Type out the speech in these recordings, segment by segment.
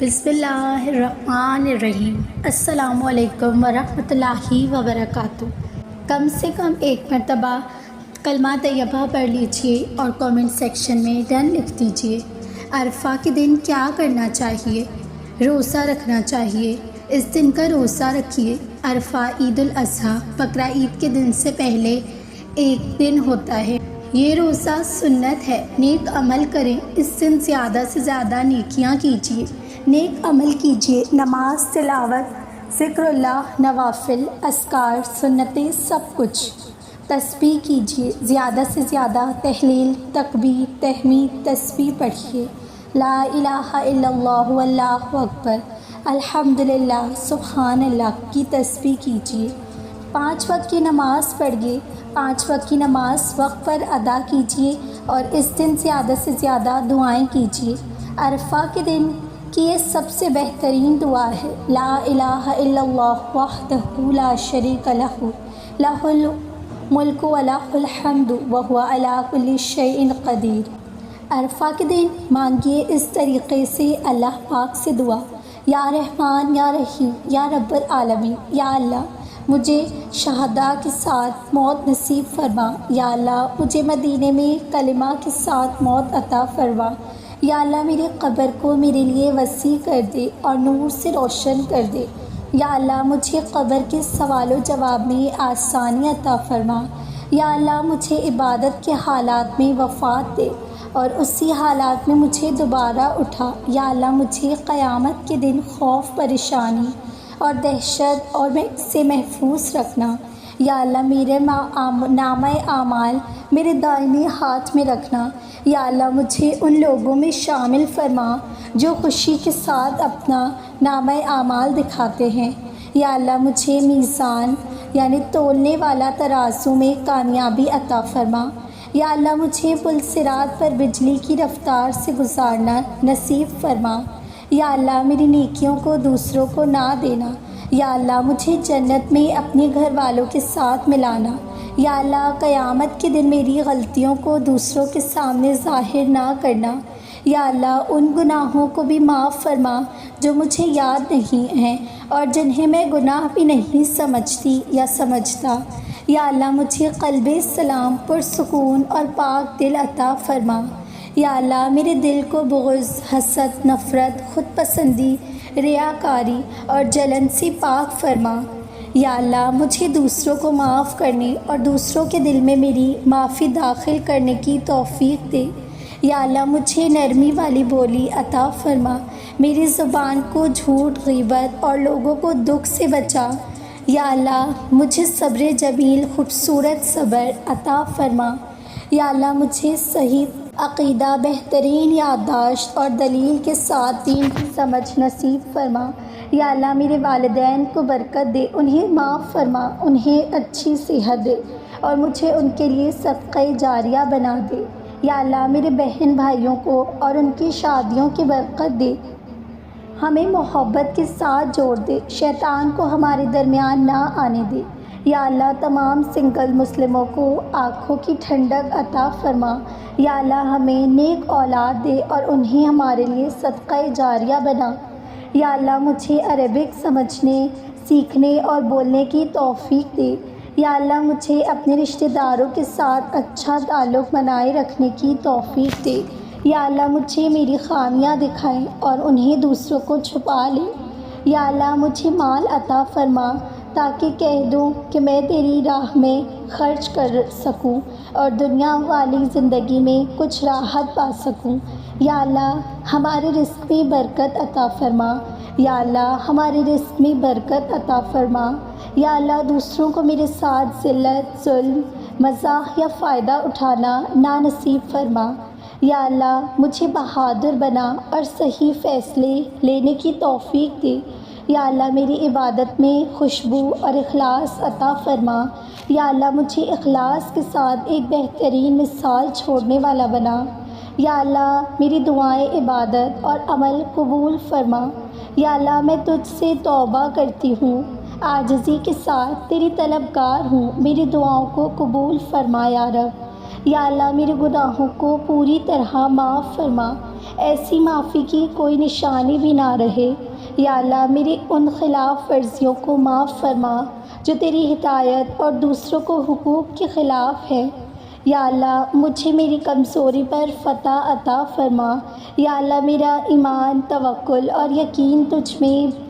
بسم اللہ الرحمن الرحیم۔ السلام علیکم ورحمۃ اللہ وبرکاتہ۔ کم سے کم ایک مرتبہ کلمہ طیبہ پڑھ لیجیے اور کامنٹ سیکشن میں ڈن لکھ دیجیے۔ عرفہ کے دن کیا کرنا چاہیے؟ روزہ رکھنا چاہیے۔ اس دن کا روزہ رکھیے۔ عرفہ عید الاضحیٰ بقرہ عید کے دن سے پہلے ایک دن ہوتا ہے۔ یہ روزہ سنت ہے۔ نیک عمل کریں۔ اس دن زیادہ سے زیادہ نیکیاں کیجیے۔ نیک عمل کیجیے۔ نماز، تلاوت، ذکر اللہ، نوافل، اذکار، سنتیں، سب کچھ۔ تسبیح کیجیے۔ زیادہ سے زیادہ تحلیل، تکبیر، تحمید، تسبیح پڑھیے۔ لا الہ الا اللہ واللہ اکبر، الحمدللہ، سبحان اللہ کی تسبیح کیجیے۔ 5 وقت کی نماز پڑھیے۔ 5 وقت کی نماز وقت پر ادا کیجیے اور اس دن زیادہ سے زیادہ دعائیں کیجیے۔ عرفہ کے دن کی یہ سب سے بہترین دعا ہے۔ لا الہ الا اللہ وحدہ لا شریک لہ، لہ الملک و لہ الحمد وہو علی کل شیء قدیر۔ عرفہ کے دن مانگیے اس طریقے سے اللہ پاک سے دعا: یا رحمان، یا رحیم، یا رب العالمین، یا اللہ مجھے شہداء کے ساتھ موت نصیب فرما۔ یا اللہ مجھے مدینے میں کلمہ کے ساتھ موت عطا فرما۔ یا اللہ میری قبر کو میرے لیے وسیع کر دے اور نور سے روشن کر دے۔ یا اللہ مجھے قبر کے سوال و جواب میں آسانی عطا فرما۔ یا اللہ مجھے عبادت کے حالات میں وفات دے اور اسی حالات میں مجھے دوبارہ اٹھا۔ یا اللہ مجھے قیامت کے دن خوف، پریشانی اور دہشت اور سے محفوظ رکھنا۔ یا اللہ میرے نامہ اعمال میرے دائیں ہاتھ میں رکھنا۔ یا اللہ مجھے ان لوگوں میں شامل فرما جو خوشی کے ساتھ اپنا نامہ اعمال دکھاتے ہیں۔ یا اللہ مجھے میزان یعنی تولنے والا ترازو میں کامیابی عطا فرما۔ یا اللہ مجھے پل صراط پر بجلی کی رفتار سے گزارنا نصیب فرما۔ یا اللہ میری نیکیوں کو دوسروں کو نہ دینا۔ یا اللہ مجھے جنت میں اپنے گھر والوں کے ساتھ ملانا۔ یا اللہ قیامت کے دن میری غلطیوں کو دوسروں کے سامنے ظاہر نہ کرنا۔ یا اللہ ان گناہوں کو بھی معاف فرما جو مجھے یاد نہیں ہیں اور جنہیں میں گناہ بھی نہیں سمجھتی یا سمجھتا۔ یا اللہ مجھے قلب سلام، پرسکون اور پاک دل عطا فرما۔ یا اللہ میرے دل کو بغض، حسد، نفرت، خود پسندی، ریاکاری اور جلن سے پاک فرما۔ یا اللہ مجھے دوسروں کو معاف کرنے اور دوسروں کے دل میں میری معافی داخل کرنے کی توفیق دے۔ یا اللہ مجھے نرمی والی بولی عطا فرما۔ میری زبان کو جھوٹ، غیبت اور لوگوں کو دکھ سے بچا۔ یا اللہ مجھے صبر جمیل، خوبصورت صبر عطا فرما۔ یا اللہ مجھے صحیح عقیدہ، بہترین یادداشت اور دلیل کے ساتھ دین کی سمجھ نصیب فرما۔ یا اللہ میرے والدین کو برکت دے، انہیں معاف فرما، انہیں اچھی صحت دے اور مجھے ان کے لیے صدقہ جاریہ بنا دے۔ یا اللہ میرے بہن بھائیوں کو اور ان کی شادیوں کی برکت دے، ہمیں محبت کے ساتھ جوڑ دے، شیطان کو ہمارے درمیان نہ آنے دے۔ یا اللہ تمام سنگل مسلموں کو آنکھوں کی ٹھنڈک عطا فرما۔ یا اللہ ہمیں نیک اولاد دے اور انہیں ہمارے لیے صدقہ جاریہ بنا۔ یا اللہ مجھے عربک سمجھنے، سیکھنے اور بولنے کی توفیق دے۔ یا اللہ مجھے اپنے رشتہ داروں کے ساتھ اچھا تعلق بنائے رکھنے کی توفیق دے۔ یا اللہ مجھے میری خامیاں دکھائیں اور انہیں دوسروں کو چھپا لے۔ یا اللہ مجھے مال عطا فرما تاکہ کہہ دوں کہ میں تیری راہ میں خرچ کر سکوں اور دنیا والی زندگی میں کچھ راحت پا سکوں۔ یا اللہ ہمارے رزق میں برکت عطا فرما۔ یا اللہ ہمارے رزق میں برکت عطا فرما۔ یا اللہ دوسروں کو میرے ساتھ ذلت، ظلم، مزاح یا فائدہ اٹھانا نہ نصیب فرما۔ یا اللہ مجھے بہادر بنا اور صحیح فیصلے لینے کی توفیق دے۔ یا اللہ میری عبادت میں خوشبو اور اخلاص عطا فرما۔ یا اللہ مجھے اخلاص کے ساتھ ایک بہترین مثال چھوڑنے والا بنا۔ یا اللہ میری دعائیں، عبادت اور عمل قبول فرما۔ یا اللہ میں تجھ سے توبہ کرتی ہوں، عاجزی کے ساتھ تیری طلبگار ہوں، میری دعاؤں کو قبول فرما یا رب۔ یا اللہ میرے گناہوں کو پوری طرح معاف فرما۔ ایسی معافی کی کوئی نشانی بھی نہ رہے۔ یا اللہ میری ان خلاف ورزیوں کو معاف فرما جو تیری ہدایت اور دوسروں کو حقوق کے خلاف ہے۔ یا اللہ مجھے میری کمزوری پر فتح عطا فرما۔ یا اللہ میرا ایمان، توکل اور یقین تجھ میں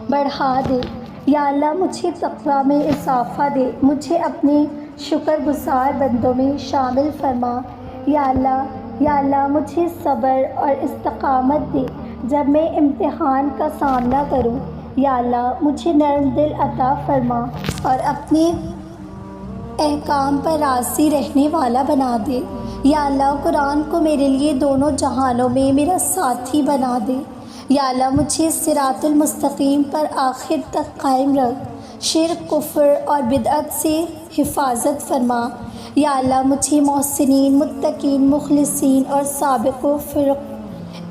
بڑھا دے۔ یا اللہ مجھے تقویٰ میں اضافہ دے، مجھے اپنے شکر گزار بندوں میں شامل فرما۔ یا اللہ مجھے صبر اور استقامت دے جب میں امتحان کا سامنا کروں۔ یا اللہ مجھے نرم دل عطا فرما اور اپنے احکام پر راضی رہنے والا بنا دے۔ یا اللہ قرآن کو میرے لیے دونوں جہانوں میں میرا ساتھی بنا دے۔ یا اللہ مجھے صراط المستقیم پر آخر تک قائم رکھ، شرک، کفر اور بدعت سے حفاظت فرما۔ یا اللہ مجھے محسنین، متقین، مخلصین اور سابق و فرق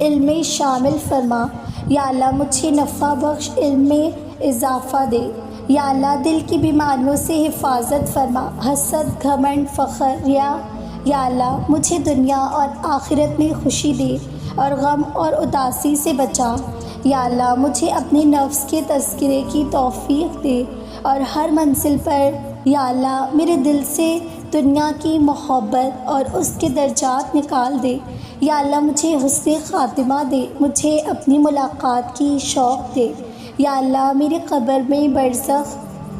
علم میں شامل فرما۔ یا اللہ مجھے نفع بخش علم میں اضافہ دے۔ یا اللہ دل کی بیماریوں سے حفاظت فرما، حسد، گھمنڈ، فخر، ریا۔ یا اللہ مجھے دنیا اور آخرت میں خوشی دے اور غم اور اداسی سے بچا۔ یا اللہ مجھے اپنے نفس کے تذکرے کی توفیق دے اور ہر منزل پر یا اللہ میرے دل سے دنیا کی محبت اور اس کے درجات نکال دے۔ یا اللہ مجھے حسن خاتمہ دے، مجھے اپنی ملاقات کی شوق دے۔ یا اللہ میری قبر میں برزخ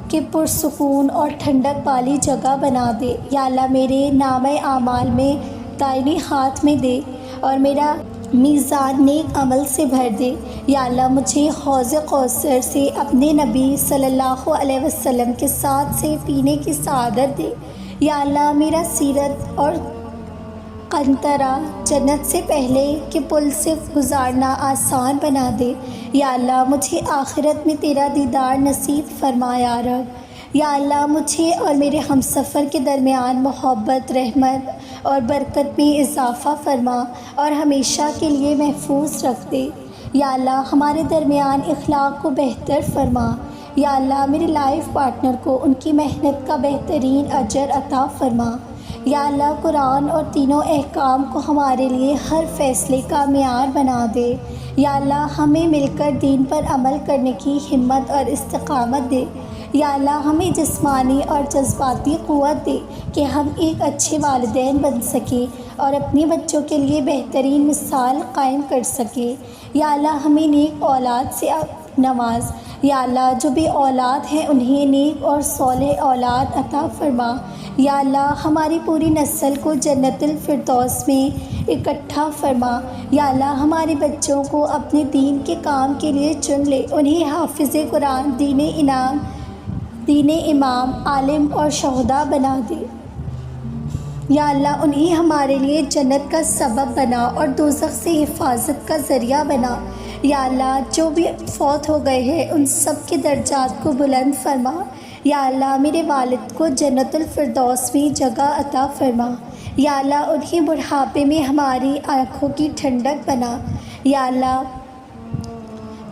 کے پرسکون اور ٹھنڈک والی جگہ بنا دے۔ یا اللہ میرے نامہ اعمال میں دائیں ہاتھ میں دے اور میرا میزان نیک عمل سے بھر دے۔ یا اللہ مجھے حوض کوثر سے اپنے نبی صلی اللہ علیہ وسلم کے ساتھ سے پینے کی سعادت دے۔ یا اللہ میرا سیرت اور قنطرہ جنت سے پہلے کے پل سے گزارنا آسان بنا دے۔ یا اللہ مجھے آخرت میں تیرا دیدار نصیب فرما یا رب۔ یا اللہ مجھے اور میرے ہمسفر کے درمیان محبت، رحمت اور برکت میں اضافہ فرما اور ہمیشہ کے لیے محفوظ رکھ دے۔ یا اللہ ہمارے درمیان اخلاق کو بہتر فرما۔ یا اللہ میرے لائف پارٹنر کو ان کی محنت کا بہترین اجر عطا فرما۔ یا اللہ قرآن اور تینوں احکام کو ہمارے لیے ہر فیصلے کا معیار بنا دے۔ یا اللہ ہمیں مل کر دین پر عمل کرنے کی ہمت اور استقامت دے۔ یا اللہ ہمیں جسمانی اور جذباتی قوت دے کہ ہم ایک اچھے والدین بن سکیں اور اپنے بچوں کے لیے بہترین مثال قائم کر سکیں۔ یا اللہ ہمیں نیک اولاد سے نواز۔ یا اللہ جو بھی اولاد ہیں انہیں نیک اور صالح اولاد عطا فرما۔ یا اللہ ہماری پوری نسل کو جنت الفردوس میں اکٹھا فرما۔ یا اللہ ہمارے بچوں کو اپنے دین کے کام کے لیے چن لے، انہیں حافظ قرآن، دین امام، عالم اور شہداء بنا دے۔ یا اللہ انہیں ہمارے لیے جنت کا سبب بنا اور دوزخ سے حفاظت کا ذریعہ بنا۔ یا اللہ جو بھی فوت ہو گئے ہیں ان سب کے درجات کو بلند فرما۔ یا اللہ میرے والد کو جنت الفردوس میں جگہ عطا فرما۔ یا اللہ انہیں بڑھاپے میں ہماری آنکھوں کی ٹھنڈک بنا۔ یا اللہ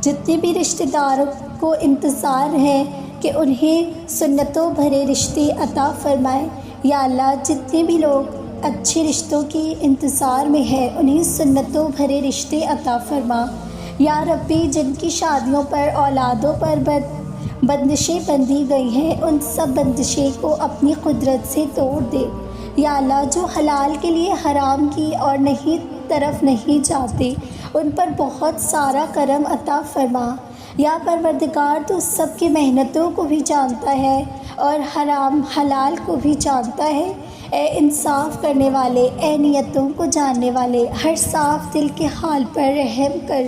جتنے بھی رشتہ داروں کو انتظار ہے کہ انہیں سنتوں بھرے رشتے عطا فرمائے۔ یا اللہ جتنے بھی لوگ اچھے رشتوں کی انتظار میں ہیں انہیں سنتوں بھرے رشتے عطا فرما۔ یا ربی جن کی شادیوں پر، اولادوں پر بندشیں بندھی گئی ہیں ان سب بندشیں کو اپنی قدرت سے توڑ دے۔ یا اللہ جو حلال کے لیے حرام کی اور طرف نہیں جاتے ان پر بہت سارا کرم عطا فرما۔ یا پروردگار تو سب کی محنتوں کو بھی جانتا ہے اور حرام حلال کو بھی جانتا ہے۔ اے انصاف کرنے والے، اے نیتوں کو جاننے والے، ہر صاف دل کے حال پر رحم کر،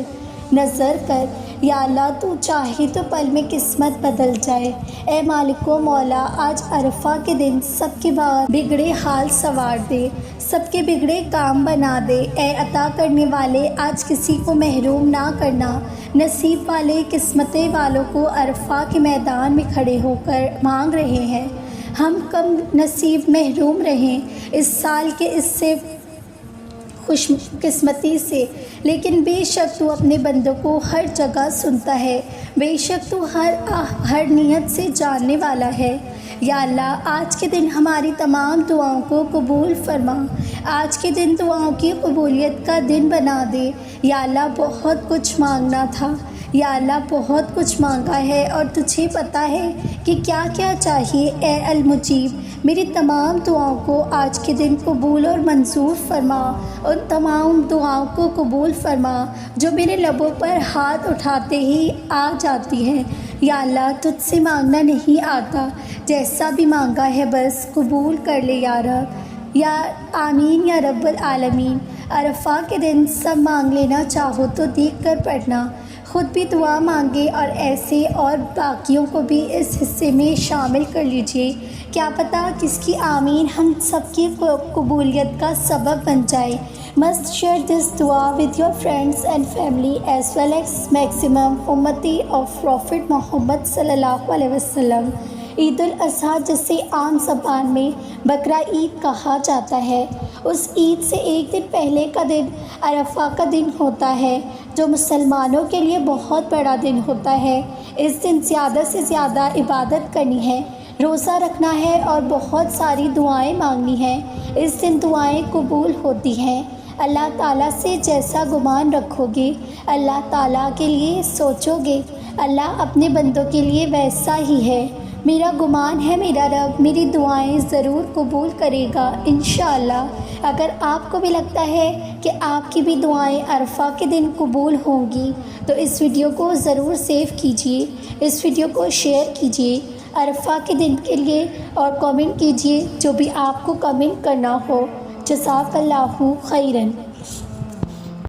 نظر کر۔ یا اللہ تو چاہے تو پل میں قسمت بدل جائے۔ اے مالک و مولا آج عرفہ کے دن سب کے بگڑے حال سنوار دے، سب کے بگڑے کام بنا دے۔ اے عطا کرنے والے آج کسی کو محروم نہ کرنا۔ نصیب والے قسمتیں والوں کو عرفہ کے میدان میں کھڑے ہو کر مانگ رہے ہیں، ہم کم نصیب محروم رہیں اس سال کے اس سے خوش قسمتی سے، لیکن بے شک تو اپنے بندوں کو ہر جگہ سنتا ہے، بے شک تو ہر نیت سے جاننے والا ہے۔ یا اللہ آج کے دن ہماری تمام دعاؤں کو قبول فرما، آج کے دن دعاؤں کی قبولیت کا دن بنا دے۔ یا اللہ بہت کچھ مانگنا تھا، یا اللہ بہت کچھ مانگا ہے اور تجھے پتہ ہے کہ کیا کیا چاہیے۔ اے المجیب میری تمام دعاؤں کو آج کے دن قبول اور منظور فرما، ان تمام دعاؤں کو قبول فرما جو میرے لبوں پر ہاتھ اٹھاتے ہی آ جاتی ہیں۔ یا اللہ تجھ سے مانگنا نہیں آتا، جیسا بھی مانگا ہے بس قبول کر لے یا رب، یا آمین یا رب العالمین۔ عرفہ کے دن سب مانگ لینا، چاہو تو دیکھ کر پڑھنا، خود بھی دعا مانگے اور ایسے اور باقیوں کو بھی اس حصے میں شامل کر لیجئے۔ کیا پتہ کس کی آمین ہم سب کی قبولیت کا سبب بن جائے۔ Must share this dua with your friends and family as well as maximum ummati of Prophet Muhammad صلی اللہ علیہ وسلم۔ عید الاضحیٰ جسے عام زبان میں بقرہ عید کہا جاتا ہے، اس عید سے ایک دن پہلے کا دن عرفہ کا دن ہوتا ہے، جو مسلمانوں کے لیے بہت بڑا دن ہوتا ہے۔ اس دن زیادہ سے زیادہ عبادت کرنی ہے، روزہ رکھنا ہے اور بہت ساری دعائیں مانگنی ہیں۔ اس دن دعائیں قبول ہوتی ہیں۔ اللہ تعالیٰ سے جیسا گمان رکھو گے، اللہ تعالیٰ کے لیے سوچو گے، اللہ اپنے بندوں کے لیے ویسا ہی ہے۔ میرا گمان ہے میرا رب میری دعائیں ضرور قبول کرے گا انشاءاللہ۔ اگر آپ کو بھی لگتا ہے کہ آپ کی بھی دعائیں عرفہ کے دن قبول ہوں گی تو اس ویڈیو کو ضرور سیو کیجیے، اس ویڈیو کو شیئر کیجیے عرفہ کے دن کے لیے، اور کامنٹ کیجیے جو بھی آپ کو کامنٹ کرنا ہو۔ جزاک اللہ خیراً۔